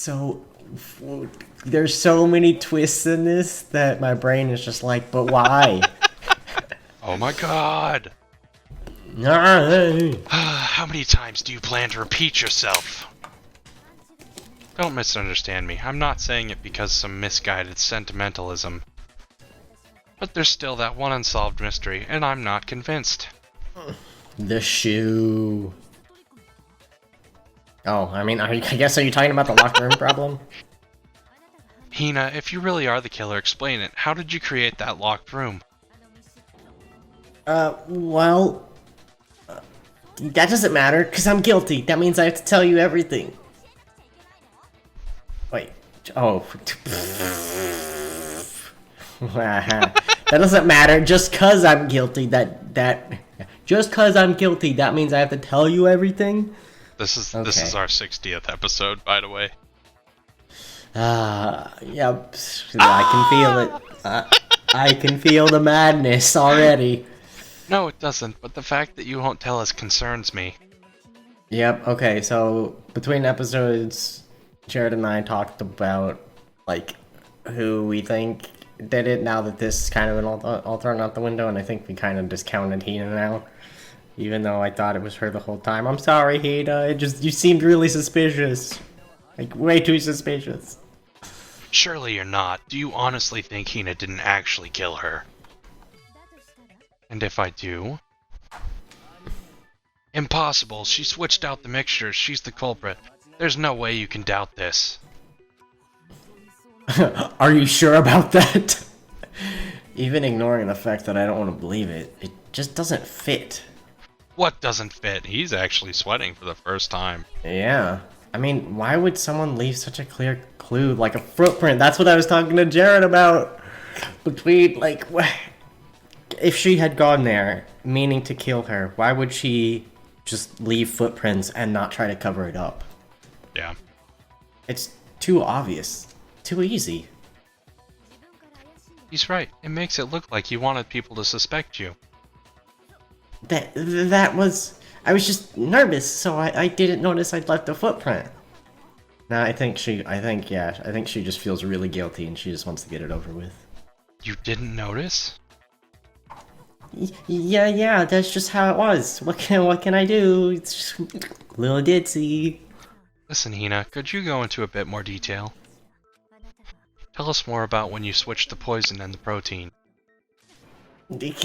So there's so many twists in this that my brain is just like, but why? Oh my god! Ah, How many times do you plan to repeat yourself? Don't misunderstand me. I'm not saying it because some misguided sentimentalism. But there's still that one unsolved mystery, and I'm not convinced. the shoe. Oh, I mean, I guess are you talking about the locked room problem? Hina, if you really are the killer, explain it. How did you create that locked room? Well, that doesn't matter, because I'm guilty. That means I have to tell you everything. Wait. Oh. That doesn't matter. Just because I'm guilty, just because I'm guilty, that means I have to tell you everything? This is Okay. our 60th episode, by the way. Yep. I can feel it. I can feel the madness already. No, it doesn't, but the fact that you won't tell us concerns me. Yep, okay, so between episodes, Jared and I talked about, like, who we think did it now that this is kind of all thrown out the window, and I think we kind of discounted Hina now. Even though I thought it was her the whole time. I'm sorry, Hina, you seemed really suspicious. Like, way too suspicious. Surely you're not. Do you honestly think Hina didn't actually kill her? And if I do? Impossible. She switched out the mixtures. She's the culprit. There's no way you can doubt this. Are you sure about that? Even ignoring the fact that I don't want to believe it, it just doesn't fit. What doesn't fit? He's actually sweating for the first time. Yeah. I mean, why would someone leave such a clear clue, like a footprint? That's what I was talking to Jared about. Between, like, if she had gone there, meaning to kill her, why would she just leave footprints and not try to cover it up? Yeah. It's too obvious. Too easy. He's right. It makes it look like you wanted people to suspect you. That was... I was just nervous, so I didn't notice I'd left a footprint. No, I think she just feels really guilty and she just wants to get it over with. You didn't notice? Yeah, that's just how it was. What can I do? It's just little ditzy. Listen, Hina, could you go into a bit more detail? Tell us more about when you switched the poison and the protein.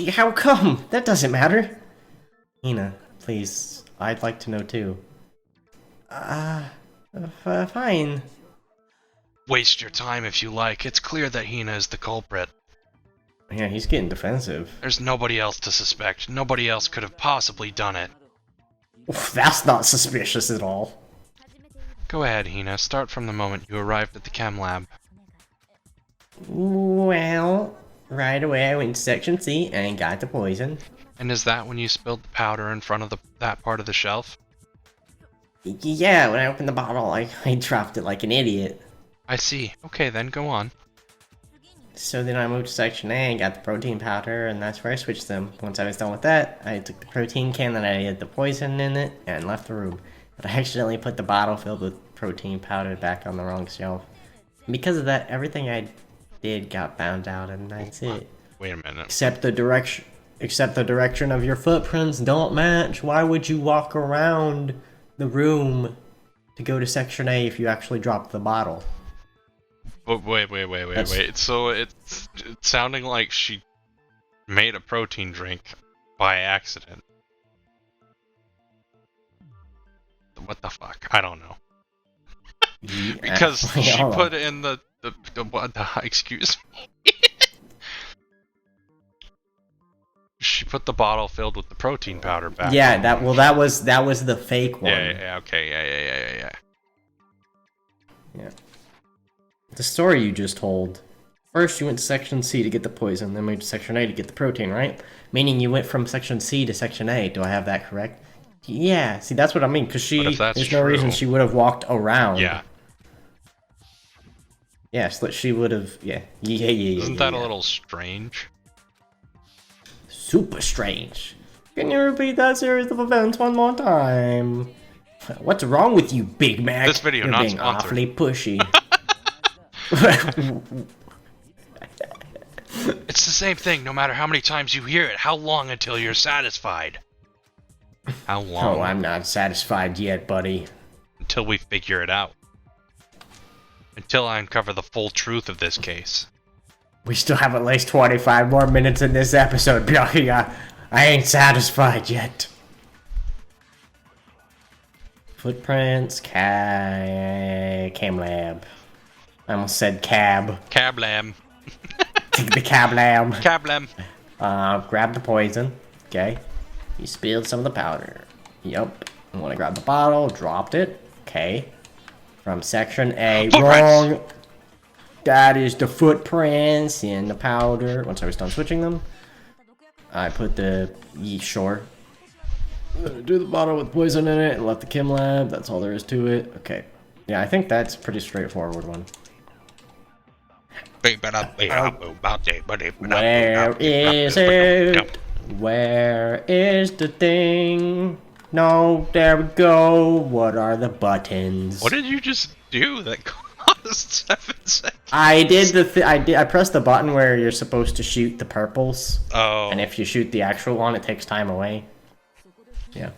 How come? That doesn't matter. Hina, please, I'd like to know too. Fine. Waste your time if you like. It's clear that Hina is the culprit. Yeah, he's getting defensive. There's nobody else to suspect. Nobody else could have possibly done it. Oof, that's not suspicious at all. Go ahead, Hina. Start from the moment you arrived at the chem lab. Well, right away I went to Section C and got the poison. And is that when you spilled the powder in front of that part of the shelf? Yeah, when I opened the bottle, I dropped it like an idiot. I see. Okay, then go on. So then I moved to Section A and got the protein powder, and that's where I switched them. Once I was done with that, I took the protein can that I had the poison in it and left the room. But I accidentally put the bottle filled with protein powder back on the wrong shelf. And because of that, everything I did got found out, and that's it. Wait a minute. Except the direction of your footprints don't match. Why would you walk around the room to go to Section A if you actually dropped the bottle? But wait. So it's sounding like she made a protein drink by accident. What the fuck? I don't know. Because she put in the excuse me. She put the bottle filled with the protein powder back. Yeah, that was the fake one. Yeah, okay, Yeah. The story you just told. First you went to Section C to get the poison, then moved to Section A to get the protein, right? Meaning you went from Section C to Section A. Do I have that correct? Yeah, see that's what I mean, because there's no reason she would have walked around. Yeah. Yes, but she would have, yeah. Isn't that a little strange? Super strange. Can you repeat that series of events one more time? What's wrong with you, Big Mac? This video You're not being sponsored. awfully pushy. It's the same thing no matter how many times you hear it. How long until you're satisfied? How long? Oh, I'm not satisfied yet, buddy. Until we figure it out. Until I uncover the full truth of this case. We still have at least 25 more minutes in this episode, Billy. I ain't satisfied yet. Footprints, cam lab. I almost said cab. Cab lamb. Take the cab lab. Cab lamb. Grab the poison. Okay. You spilled some of the powder. Yep. I want to grab the bottle. Dropped it. Okay. From section A. Wrong. That is the footprints in the powder. Once I was done switching them, I put the sure. Do the bottle with poison in it and left the chem lab. That's all there is to it. Okay. Yeah, I think that's a pretty straightforward one. Where is it? Where is the thing? No, there we go. What are the buttons? What did you just do that cost 7 seconds? I did I pressed the button where you're supposed to shoot the purples. Oh. And if you shoot the actual one, it takes time away. Yeah.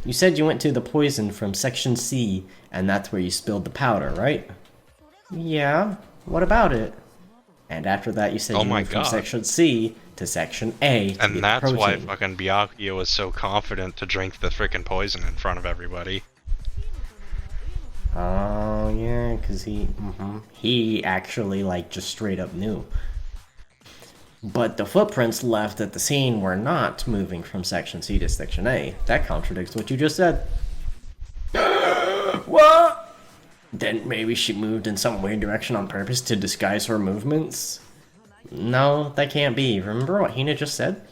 You said you went to the poison from section C, and that's where you spilled the powder, right? Yeah. What about it? And after that, you said you went from section C to section A to and get that's protein. why fucking Byakuya was so confident to drink the freaking poison in front of everybody. Oh, yeah, because he actually, like, just straight up knew. But the footprints left at the scene were not moving from section C to section A. That contradicts what you just said. What? Then maybe she moved in some weird direction on purpose to disguise her movements? No, that can't be. Remember what Hina just said?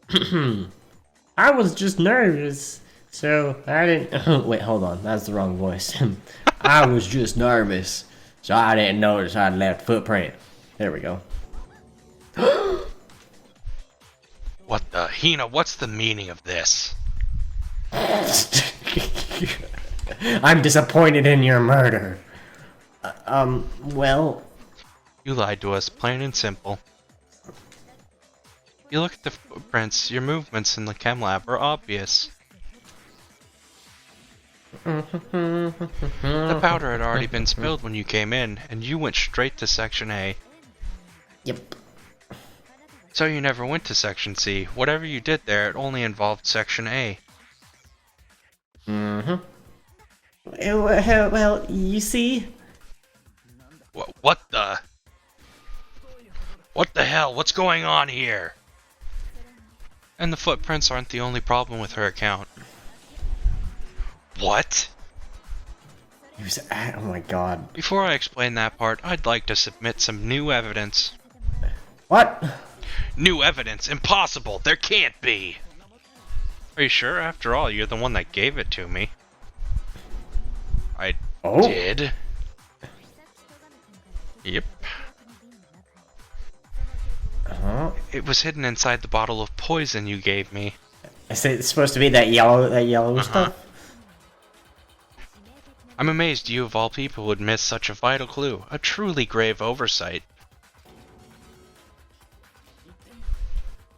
I was just nervous, so I didn't... Wait, hold on. That's the wrong voice. I was just nervous, so I didn't notice I'd left footprint. There we go. What the... Hina, what's the meaning of this? I'm disappointed in your murder. Well... You lied to us, plain and simple. You look at the footprints, your movements in the chem lab are obvious. The powder had already been spilled when you came in, and you went straight to section A. Yep. So you never went to section C. Whatever you did there, it only involved section A. Well, you see... What the... What the hell? What's going on here? And the footprints aren't the only problem with her account. What? He was at... Oh my god. Before I explain that part, I'd like to submit some new evidence. What? New evidence? Impossible! There can't be! Are you sure? After all, you're the one that gave it to me. I did. Yep. It was hidden inside the bottle of poison you gave me. I say it's supposed to be that yellow stuff? I'm amazed you of all people would miss such a vital clue. A truly grave oversight.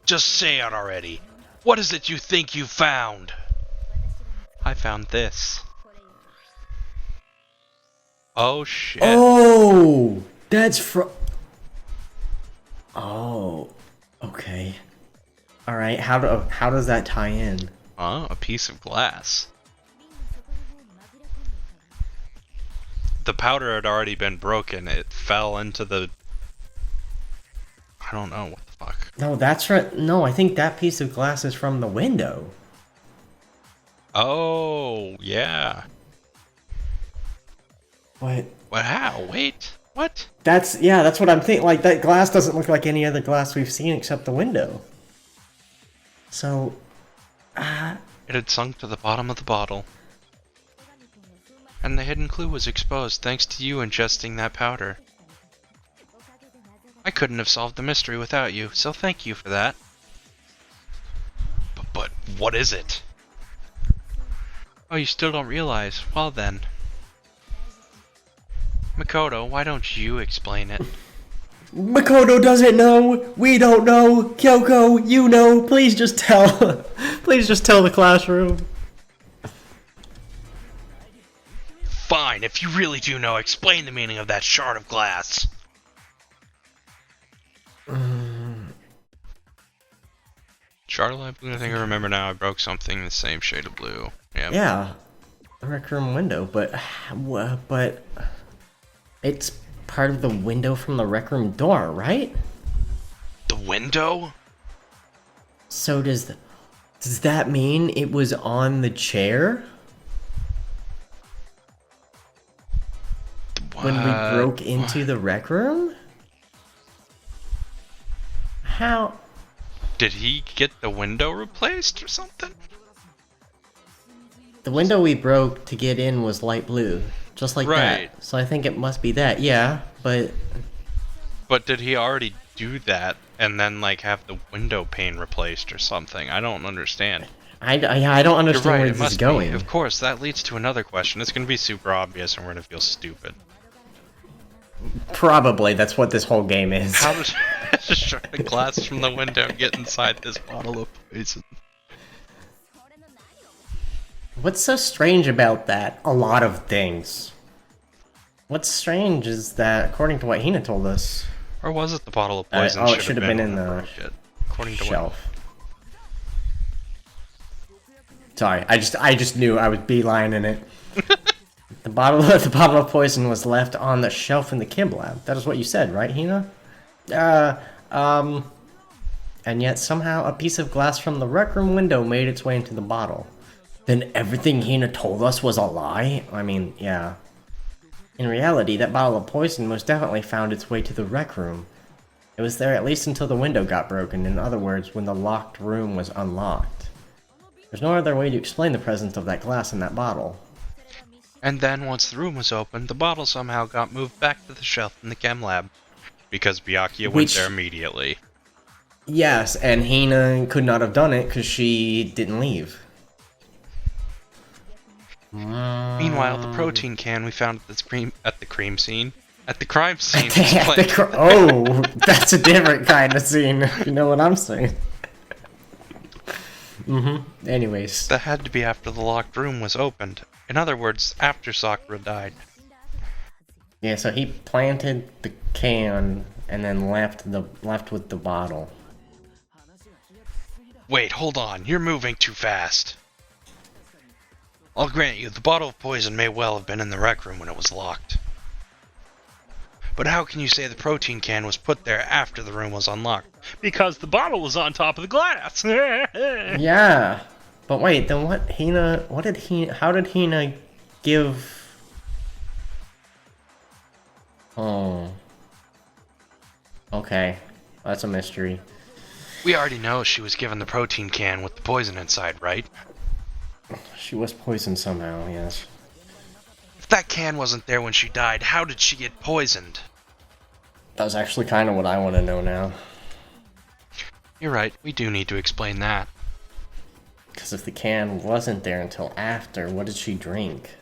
Just say it already. What is it you think you found? I found this. Oh shit. Oh! That's from... Oh. Okay. Alright, how does that tie in? A piece of glass. The powder had already been broken. It fell into the... I don't know, what the fuck. No, that's right. No, I think that piece of glass is from the window. Oh, yeah. What? What? How? Wait. What? That's what I'm thinking. Like, that glass doesn't look like any other glass we've seen except the window. So, It had sunk to the bottom of the bottle. And the hidden clue was exposed thanks to you ingesting that powder. I couldn't have solved the mystery without you, so thank you for that. But what is it? Oh, you still don't realize? Well then. Makoto, why don't you explain it? Makoto doesn't know. We don't know. Kyoko, you know. Please just tell. Please just tell the classroom. Fine, if you really do know, explain the meaning of that shard of glass. Shard of light blue, I think I remember now. I broke something the same shade of blue. Yep. Yeah. The rec room window, but it's part of the window from the rec room door, right? The window? So does that mean it was on the chair? When we broke into the rec room? How? Did he get the window replaced or something? The window we broke to get in was light blue, just like that. So I think it must be that, yeah, but... But did he already do that and then, like, have the window pane replaced or something? I don't understand. I don't understand where this is going. Of course, that leads to another question. It's going to be super obvious and we're going to feel stupid. Probably, that's what this whole game is. How does a shard of glass from the window get inside this bottle of poison? What's so strange about that? A lot of things. What's strange is that, according to what Hina told us... Or was it the bottle of poison? It should have been in the according to shelf. Sorry, I just knew I was beelining it. The bottle of poison was left on the shelf in the chem lab. That is what you said, right, Hina? And yet somehow a piece of glass from the rec room window made its way into the bottle. Then everything Hina told us was a lie? I mean, yeah. In reality, that bottle of poison most definitely found its way to the rec room. It was there at least until the window got broken, in other words, when the locked room was unlocked. There's no other way to explain the presence of that glass in that bottle. And then, once the room was opened, the bottle somehow got moved back to the shelf in the chem lab. Because Byakuya went there immediately. Yes, and Hina could not have done it because she didn't leave. Meanwhile, the protein can we found at the crime scene. Oh, that's a different kind of scene. You know what I'm saying? Anyways. That had to be after the locked room was opened. In other words, after Sakura died. Yeah, so he planted the can and then left with the bottle. Wait, hold on. You're moving too fast. I'll grant you, the bottle of poison may well have been in the rec room when it was locked. But how can you say the protein can was put there after the room was unlocked? Because the bottle was on top of the glass! Yeah, but wait, then how did Hina give... Oh. Okay, that's a mystery. We already know she was given the protein can with the poison inside, right? She was poisoned somehow, yes. If that can wasn't there when she died, how did she get poisoned? That was actually kind of what I want to know now. You're right, we do need to explain that. Because if the can wasn't there until after, what did she drink?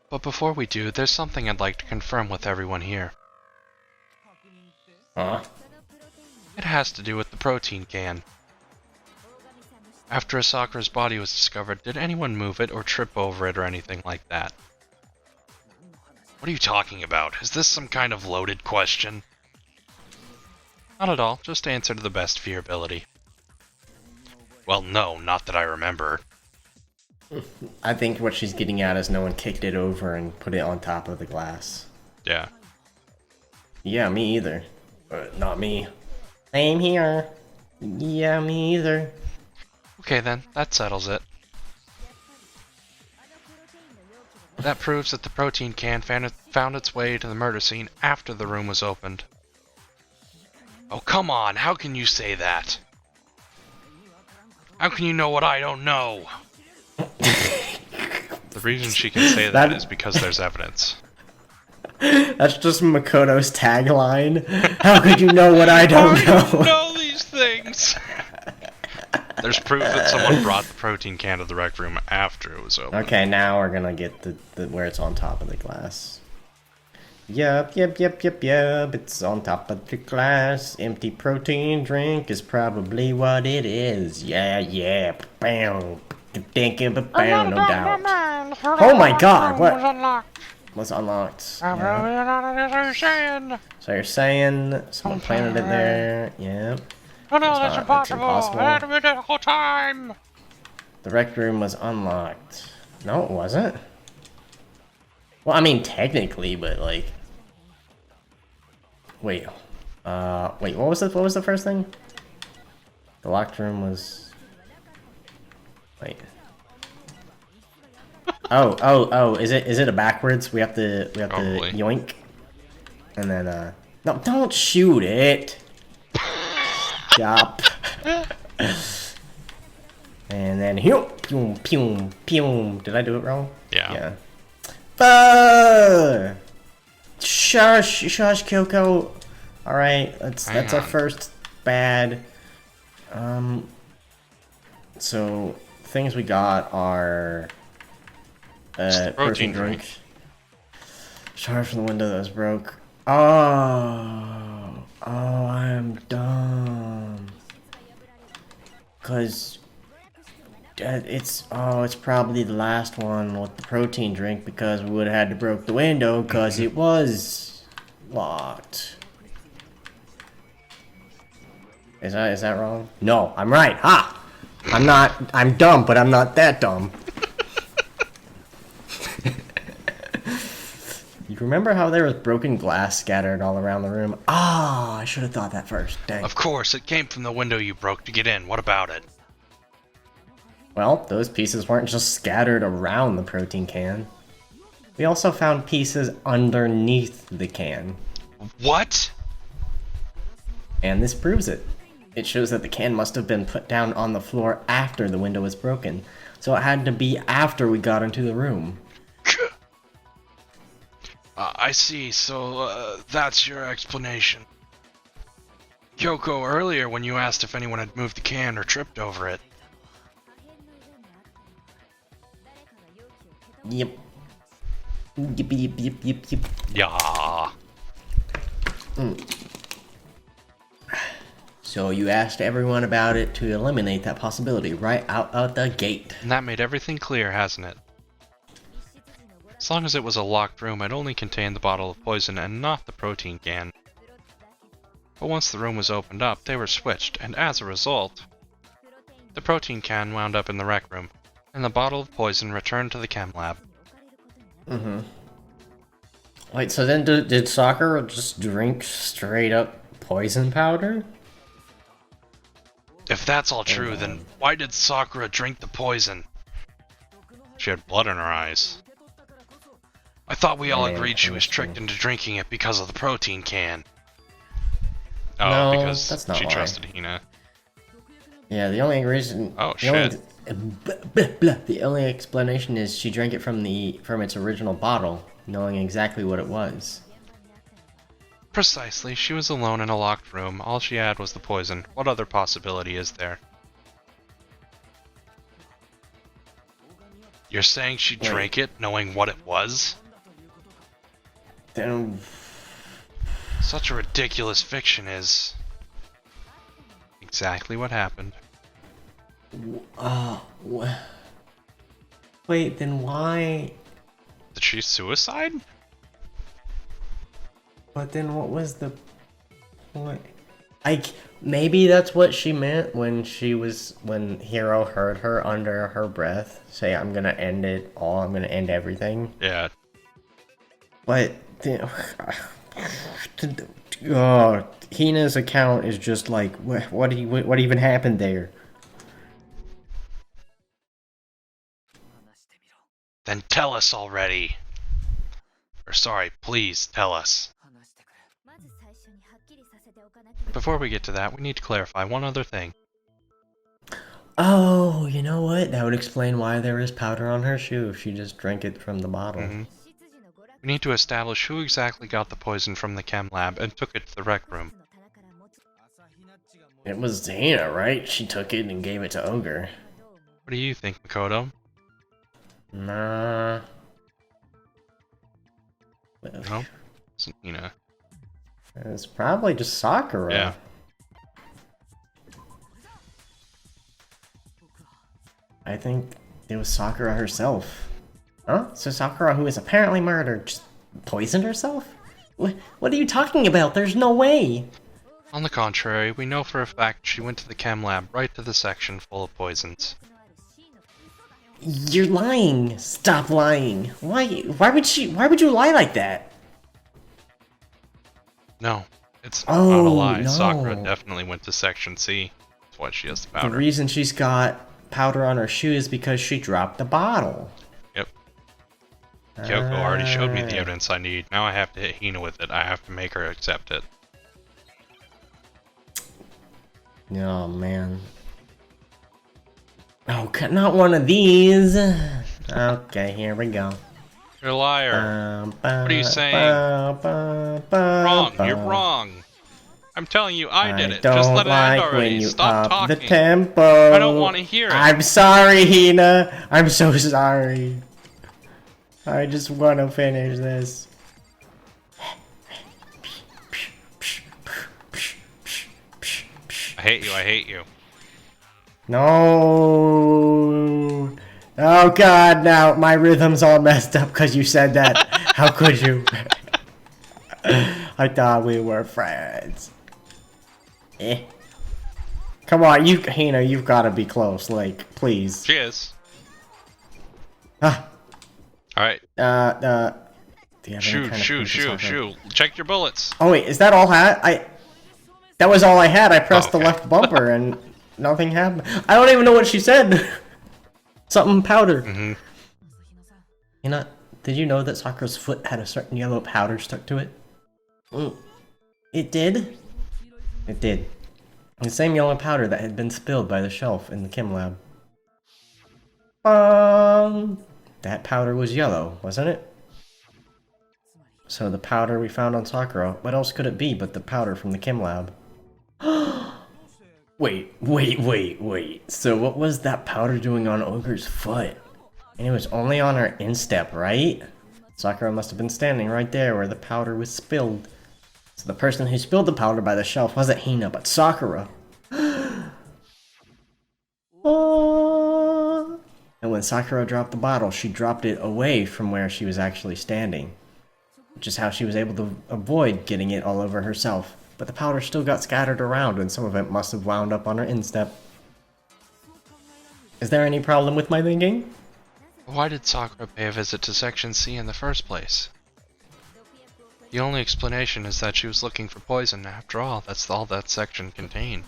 But before we do, there's something I'd like to confirm with everyone here. Huh? It has to do with the protein can. After Asakura's body was discovered, did anyone move it or trip over it or anything like that? What are you talking about? Is this some kind of loaded question? Not at all, just answer to the best of your ability. Well, no, not that I remember. I think what she's getting at is no one kicked it over and put it on top of the glass. Yeah. Yeah, me either. Not me. Same here. Yeah, me either. Okay then, that settles it. That proves that the protein can found its way to the murder scene after the room was opened. Oh come on, how can you say that? How can you know what I don't know? The reason she can say that is because there's evidence. That's just Makoto's tagline. How could you know what I don't know? How do you know these things? There's proof that someone brought the protein can to the rec room after it was open. Okay, now we're gonna get the where it's on top of the glass. Yep, it's on top of the glass. Empty protein drink is probably what it is. Yeah, bam. Thinking about bam, no doubt. Oh my god, what? Was unlocked. Yeah. So you're saying someone planted it there? Yep. Oh no, that's impossible. I had to be there the whole time. The rec room was unlocked. No, it wasn't. Well, I mean, technically, but like, wait, what was the first thing? The locked room was. Wait. Oh, is it a backwards? We have to Probably. yoink. And then, no, don't shoot it. Stop. And then, pew, pew, pew. Did I do it wrong? Yeah. Shush, Kyoko. Alright, that's our first bad. So, things we got are... protein drink. Shard from the window that was broke. Oh, I'm dumb. Cause it's probably the last one with the protein drink because we would have had to broke the window because it was locked. Is that wrong? No, I'm right. Ha! I'm dumb, but I'm not that dumb. You remember how there was broken glass scattered all around the room? Ah, I should have thought that first. Dang. Of course, it came from the window you broke to get in. What about it? Well, those pieces weren't just scattered around the protein can. We also found pieces underneath the can. What? And this proves it. It shows that the can must have been put down on the floor after the window was broken. So it had to be after we got into the room. I see, so that's your explanation. Kyoko, earlier when you asked if anyone had moved the can or tripped over it. Yep. Yep. Yeah. So you asked everyone about it to eliminate that possibility right out the gate. And that made everything clear, hasn't it? As long as it was a locked room, it only contained the bottle of poison and not the protein can. But once the room was opened up, they were switched, and as a result, the protein can wound up in the rec room, and the bottle of poison returned to the chem lab. Wait, so then did Sakura just drink straight up poison powder? If that's all true, then why did Sakura drink the poison? She had blood in her eyes. I thought we all agreed she was tricked into drinking it because of the protein can. Oh, No, because that's not she why. trusted Hina. Yeah, the only reason. Oh, The only explanation is she drank it from its original bottle, knowing exactly what it was. Precisely, she was alone in a locked room. All she had was the poison. What other possibility is there? You're saying she drank it knowing what it was? Then Such a ridiculous fiction is exactly what happened. wait, then why? Did she suicide? But then what was the point? Maybe that's what she meant when Hiro heard her under her breath say, "I'm gonna end it all. I'm gonna end everything." Yeah. But Hina's account is just like, what even happened there? Then tell us already. Or sorry, please tell us. Before we get to that, we need to clarify one other thing. Oh, you know what? That would explain why there is powder on her shoe if she just drank it from the bottle. We need to establish who exactly got the poison from the chem lab and took it to the rec room. It was Hina, right? She took it and gave it to Ogre. What do you think, Makoto? Nah. No? It's Hina. It's probably just Sakura. Yeah. I think it was Sakura herself. Huh? So Sakura, who is apparently murdered, just poisoned herself? What are you talking about? There's no way! On the contrary, we know for a fact she went to the chem lab right to the section full of poisons. You're lying! Stop lying! Why would you lie like that? No, it's Oh, not a lie. no. Sakura definitely went to section C. That's why she has the powder. The reason she's got powder on her shoe is because she dropped the bottle. Yep. Kyoko already showed me the evidence I need. Now I have to hit Hina with it. I have to make her accept it. Oh, man. Oh, not one of these. Okay, here we go. You're a liar. What are you saying? Wrong. You're wrong. I'm telling you, I did it. Don't Just let it end like already. when you Stop up talking. the tempo. I don't want to hear it. I'm sorry, Hina. I'm so sorry. I just want to finish this. I hate you. I hate you. No. Oh God, now my rhythm's all messed up because you said that. How could you? I thought we were friends. Come on, Hina, you've got to be close. Like, please. She is. Ah. All right. Do you have any kind of Shoo. Check your bullets. Oh wait, is that all that was all I had. I pressed the left bumper and nothing happened. I don't even know what she said. Something powder. Mm-hmm. Did you know that Sakura's foot had a certain yellow powder stuck to it? It did? It did. The same yellow powder that had been spilled by the shelf in the chem lab. That powder was yellow, wasn't it? So the powder we found on Sakura, what else could it be but the powder from the chem lab? Wait. So what was that powder doing on Ogre's foot? And it was only on her instep, right? Sakura must have been standing right there where the powder was spilled. So the person who spilled the powder by the shelf wasn't Hina, but Sakura. Oh. And when Sakura dropped the bottle, she dropped it away from where she was actually standing. Which is how she was able to avoid getting it all over herself. But the powder still got scattered around, and some of it must have wound up on her instep. Is there any problem with my thinking? Why did Sakura pay a visit to Section C in the first place? The only explanation is that she was looking for poison. After all, that's all that section contained.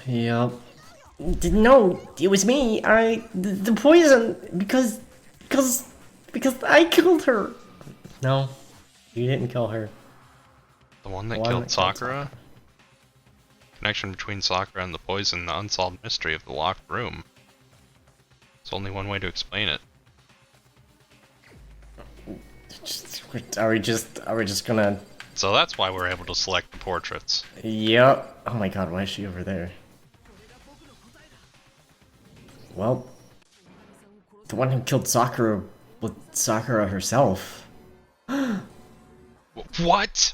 Yup. No, it was me. The poison, because I killed her. No, you didn't kill her. The one that killed Sakura? Connection between Sakura and the poison, the unsolved mystery of the locked room. There's only one way to explain it. Are we just gonna... So that's why we're able to select the portraits. Yep. Oh my god, why is she over there? Well, the one who killed Sakura was Sakura herself. What?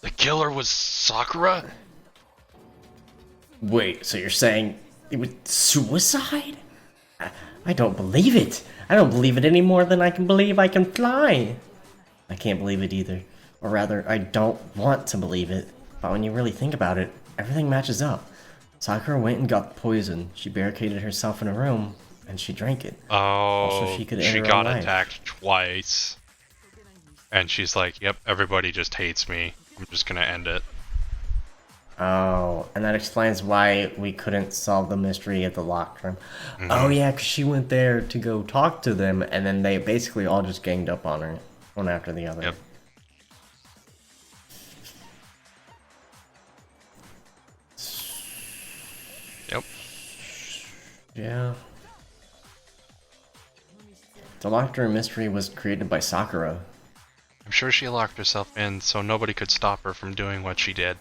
The killer was Sakura? Wait, so you're saying it was suicide? I don't believe it. I don't believe it any more than I can believe I can fly. I can't believe it either. Or rather, I don't want to believe it. But when you really think about it, everything matches up. Sakura went and got the poison. She barricaded herself in a room, and she drank it. Oh, so she got attacked twice. And she's like, yep, everybody just hates me. I'm just gonna end it. Oh, and that explains why we couldn't solve the mystery at the locked room. Oh yeah, because she went there to go talk to them, and then they basically all just ganged up on her, one after the other. Yep. Yep. Yeah. The locked room mystery was created by Sakura. I'm sure she locked herself in so nobody could stop her from doing what she did.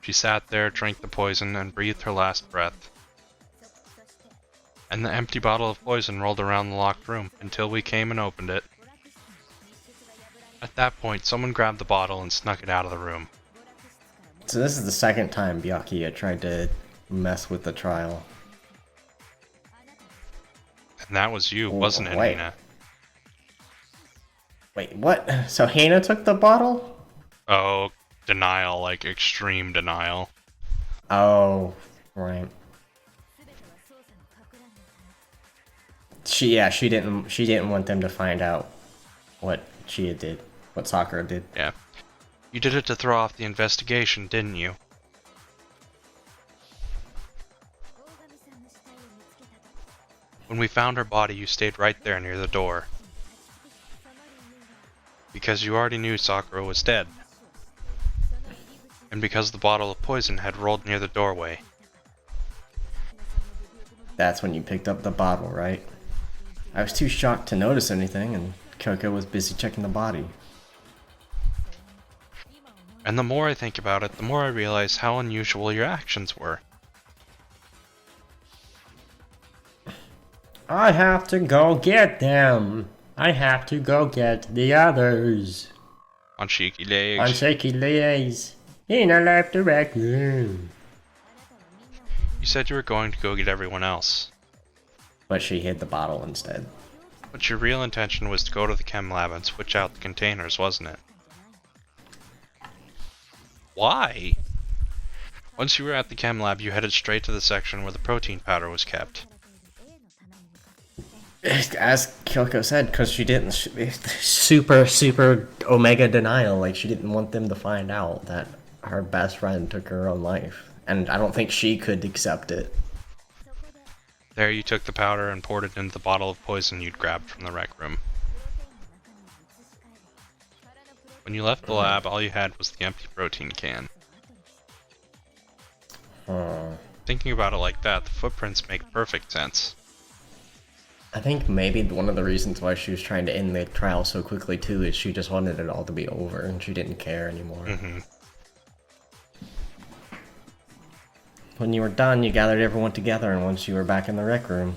She sat there, drank the poison, and breathed her last breath. And the empty bottle of poison rolled around the locked room until we came and opened it. At that point, someone grabbed the bottle and snuck it out of the room. So this is the second time Byakuya tried to mess with the trial. And that was you, wasn't it, wait. Hina? Wait, what? So Hina took the bottle? Oh, denial, like extreme denial. Oh, right. She didn't want them to find out what she did, what Sakura did. Yeah. You did it to throw off the investigation, didn't you? When we found her body, you stayed right there near the door. Because you already knew Sakura was dead. And because the bottle of poison had rolled near the doorway. That's when you picked up the bottle, right? I was too shocked to notice anything, and Kyoko was busy checking the body. And the more I think about it, the more I realize how unusual your actions were. I have to go get them. I have to go get the others. On shaky legs. On shaky legs. Hina left the rec room. You said you were going to go get everyone else. But she hid the bottle instead. But your real intention was to go to the chem lab and switch out the containers, wasn't it? Why? Once you were at the chem lab, you headed straight to the section where the protein powder was kept. As Kyoko said, because she didn't... super Omega denial. Like, she didn't want them to find out that her best friend took her own life. And I don't think she could accept it. There you took the powder and poured it into the bottle of poison you'd grabbed from the rec room. When you left the lab, all you had was the empty protein can. Thinking about it like that, the footprints make perfect sense. I think maybe one of the reasons why she was trying to end the trial so quickly too is she just wanted it all to be over and she didn't care anymore. When you were done, you gathered everyone together, and once you were back in the rec room...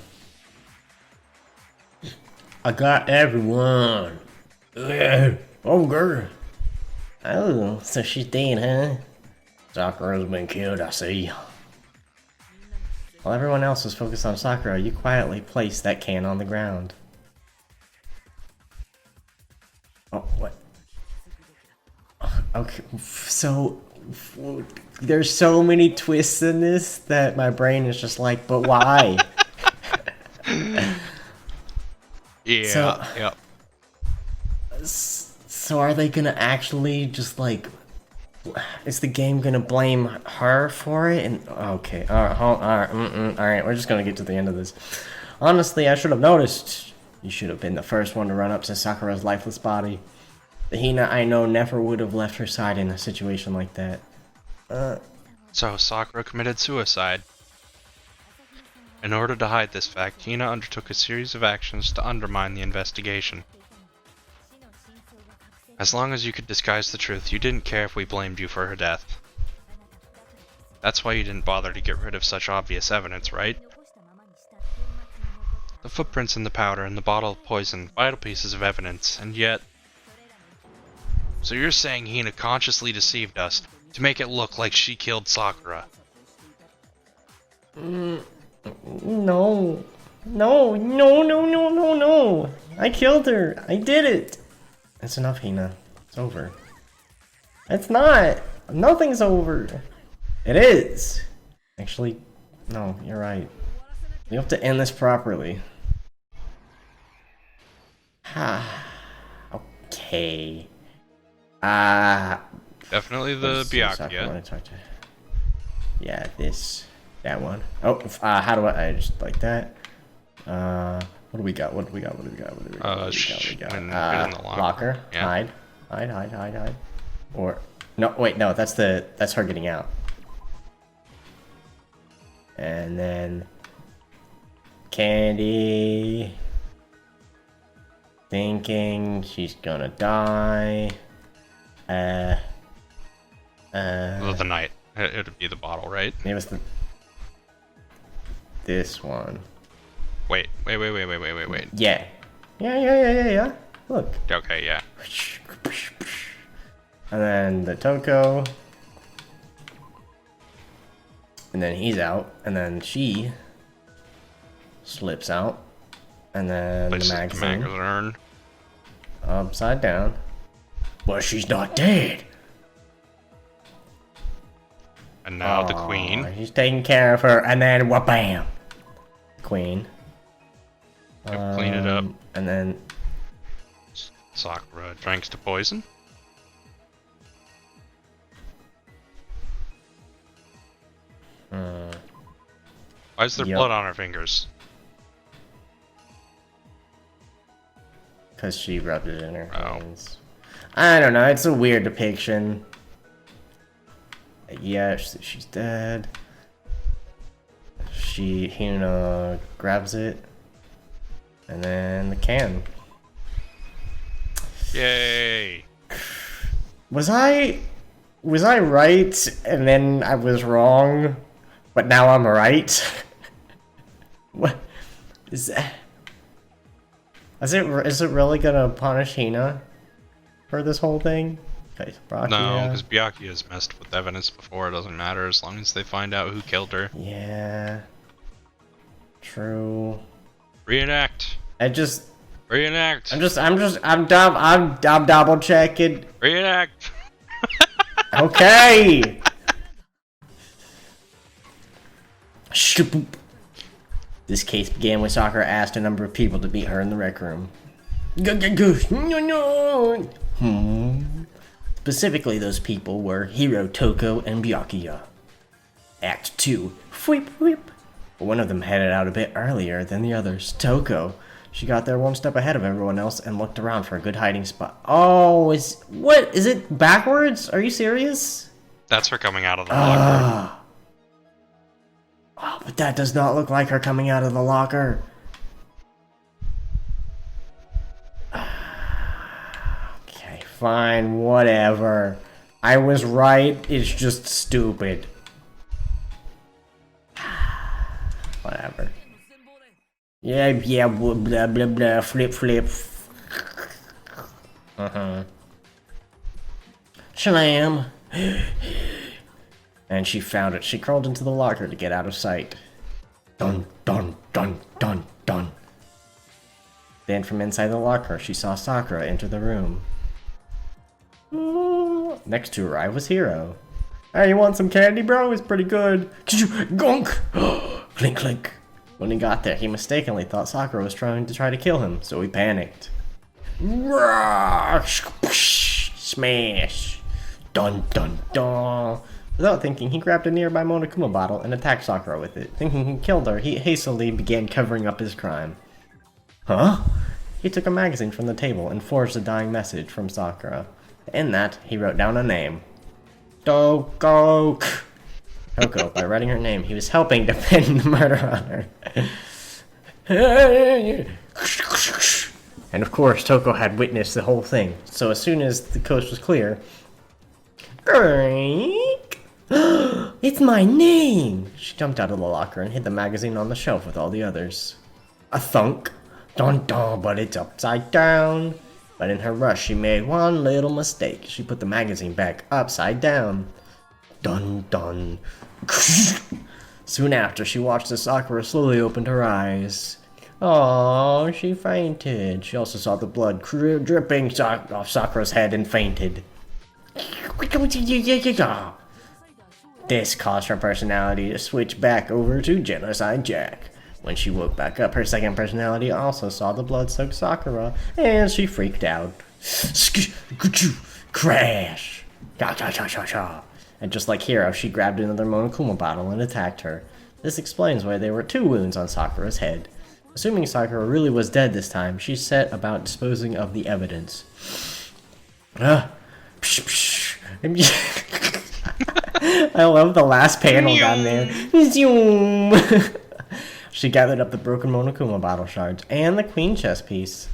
I got everyone! Oh, girl! Oh, so she's dead, huh? Sakura's been killed, I see. While everyone else was focused on Sakura, you quietly placed that can on the ground. Oh, what? Okay, so... There's so many twists in this that my brain is just like, but why? Yeah, So are they gonna actually just like... Is the game gonna blame her for it? And okay, alright, we're just gonna get to the end of this. Honestly, I should have noticed. You should have been the first one to run up to Sakura's lifeless body. The Hina I know never would have left her side in a situation like that. So Sakura committed suicide. In order to hide this fact, Hina undertook a series of actions to undermine the investigation. As long as you could disguise the truth, you didn't care if we blamed you for her death. That's why you didn't bother to get rid of such obvious evidence, right? The footprints in the powder and the bottle of poison, vital pieces of evidence, and yet... So you're saying Hina consciously deceived us to make it look like she killed Sakura? No. I killed her. I did it. That's enough, Hina. It's over. It's not. Nothing's over. It is. Actually, no, you're right. You have to end this properly. Okay. Definitely the Byakuya. Yeah, that one. Oh, how do I just like that? What do we got? When we in the locker. Yeah. Hide. Or no, wait, no, that's her getting out. And then Candy thinking she's gonna die. The night. It would be the bottle, right? It was this one. Wait. Yeah. Yeah. Look. Okay, yeah. And then the Toko. And then he's out. And then she slips out. And then Places the magazine. magazine. Upside down. But she's not dead. And now the queen. He's taking care of her. And then wha-bam. Queen. Clean it up. And then Sakura drinks the poison. Why is there blood on her fingers? because she rubbed it in her hands. I don't know, it's a weird depiction. Yeah, she's dead. Hina grabs it. And then the can. Yay! Was I right and then I was wrong, but now I'm right? What is that? Is it really gonna punish Hina for this whole thing? Okay, No, because Byakuya has messed with evidence before. It doesn't matter as long as they find out who killed her. Yeah. True. Reenact. Reenact. I'm double checking. Reenact. Okay. Shaboop. This case began when Sakura asked a number of people to meet her in the rec room. Specifically, those people were Hiro, Toko, and Byakuya. Act 2. Whip, whip. One of them headed out a bit earlier than the others. Toko. She got there one step ahead of everyone else and looked around for a good hiding spot. Oh, is it backwards? Are you serious? That's her coming out of the locker. Oh, but that does not look like her coming out of the locker. Okay, fine, whatever. I was right, it's just stupid. Whatever. Yeah, blah, blah, blah, blah, flip, flip. Slam. And she found it. She crawled into the locker to get out of sight. Dun, dun, dun, dun, dun. Then from inside the locker, she saw Sakura enter the room. Next to her, was Hiro. Hey, you want some candy, bro? It's pretty good. Gunk! Clink, clink. When he got there, he mistakenly thought Sakura was trying to kill him, so he panicked. Smash! Dun, dun, dun. Without thinking, he grabbed a nearby Monokuma bottle and attacked Sakura with it. Thinking he killed her, he hastily began covering up his crime. Huh? He took a magazine from the table and forged a dying message from Sakura. In that, he wrote down a name. Toko. By writing her name, he was helping to pin the murder on her. And of course, Toko had witnessed the whole thing, so as soon as the coast was clear... It's my name! She jumped out of the locker and hid the magazine on the shelf with all the others. A thunk. Dun dun, but it's upside down. But in her rush, she made one little mistake. She put the magazine back upside down. Dun dun. Soon after, she watched as Sakura slowly opened her eyes. Oh, she fainted. She also saw the blood dripping off Sakura's head and fainted. This caused her personality to switch back over to Genocide Jack. When she woke back up, her second personality also saw the blood-soaked Sakura, and she freaked out. Crash! And just like Hiro, she grabbed another Monokuma bottle and attacked her. This explains why there were 2 wounds on Sakura's head. Assuming Sakura really was dead this time, she set about disposing of the evidence. I love the last panel down there. Zoom! She gathered up the broken Monokuma bottle shards and the queen chess piece.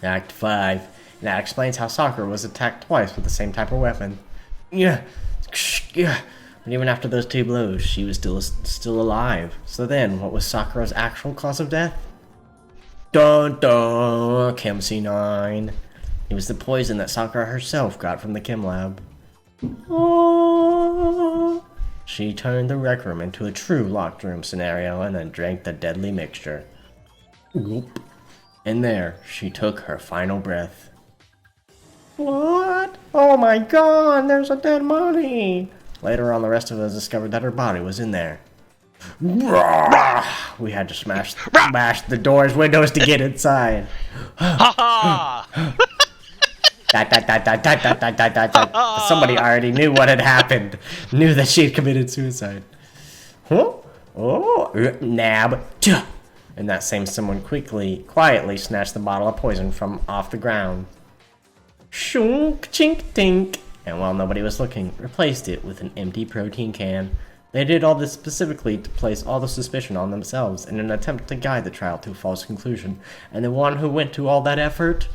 Act 5. That explains how Sakura was attacked twice with the same type of weapon. Yeah. Yeah. But even after those 2 blows, she was still alive. So then, what was Sakura's actual cause of death? Dun dun, Chem C9. It was the poison that Sakura herself got from the chem lab. Oh. She turned the rec room into a true locked room scenario and then drank the deadly mixture. Whoop. And there, she took her final breath. What? Oh my god, there's a dead body! Later on, the rest of us discovered that her body was in there. We had to smash the doors, windows to get inside. Somebody already knew what had happened. Knew that she had committed suicide. Huh? Oh, nab. And that same someone quietly snatched the bottle of poison from off the ground. Shunk, chink, tink. And while nobody was looking, replaced it with an empty protein can. They did all this specifically to place all the suspicion on themselves in an attempt to guide the trial to a false conclusion. And the one who went to all that effort?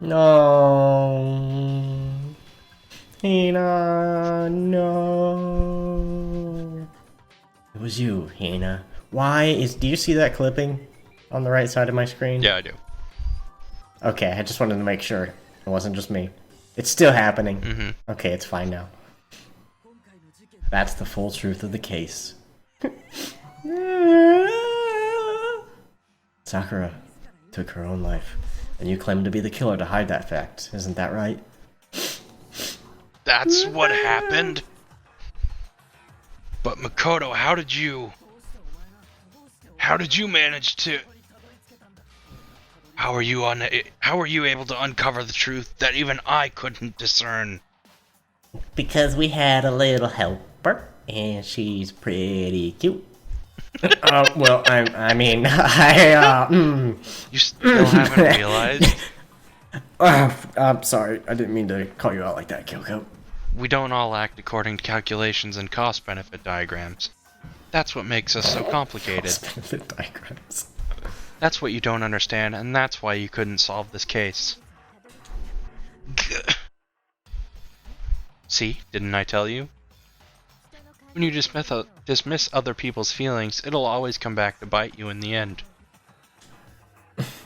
No. Hina, no. It was you, Hina. Do you see that clipping on the right side of my screen? Yeah, I do. Okay, I just wanted to make sure it wasn't just me. It's still happening. Mm-hmm. Okay, it's fine now. That's the full truth of the case. Sakura took her own life, and you claim to be the killer to hide that fact. Isn't that right? That's what happened? But Makoto, how did you manage to... How are you able to uncover the truth that even I couldn't discern? Because we had a little helper, and she's pretty cute. You still haven't realized? I'm sorry, I didn't mean to call you out like that, Kyoko. We don't all act according to calculations and cost-benefit diagrams. That's what makes us so complicated. Cost-benefit diagrams. That's what you don't understand, and that's why you couldn't solve this case. See, didn't I tell you? When you dismiss other people's feelings, it'll always come back to bite you in the end.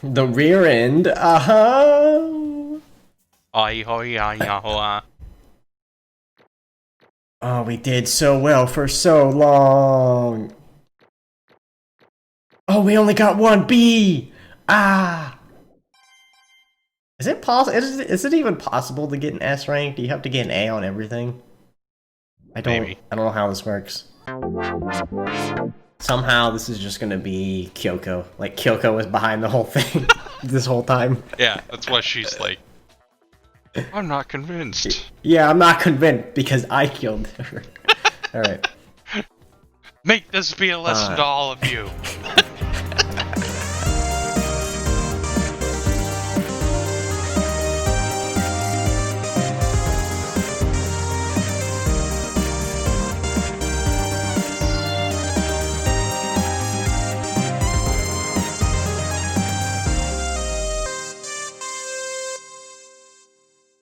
The rear end? Uh-huh! Oh, we did so well for so long. Oh, we only got 1 B! Ah! Is it possible? Is it even possible to get an S rank? Do you have to get an A on everything? I don't know how this works. Somehow this is just gonna be Kyoko. Like Kyoko was behind the whole thing this whole time. Yeah, that's why she's like, I'm not convinced. Yeah, I'm not convinced because I killed her. Alright. Make this be a lesson to all of you.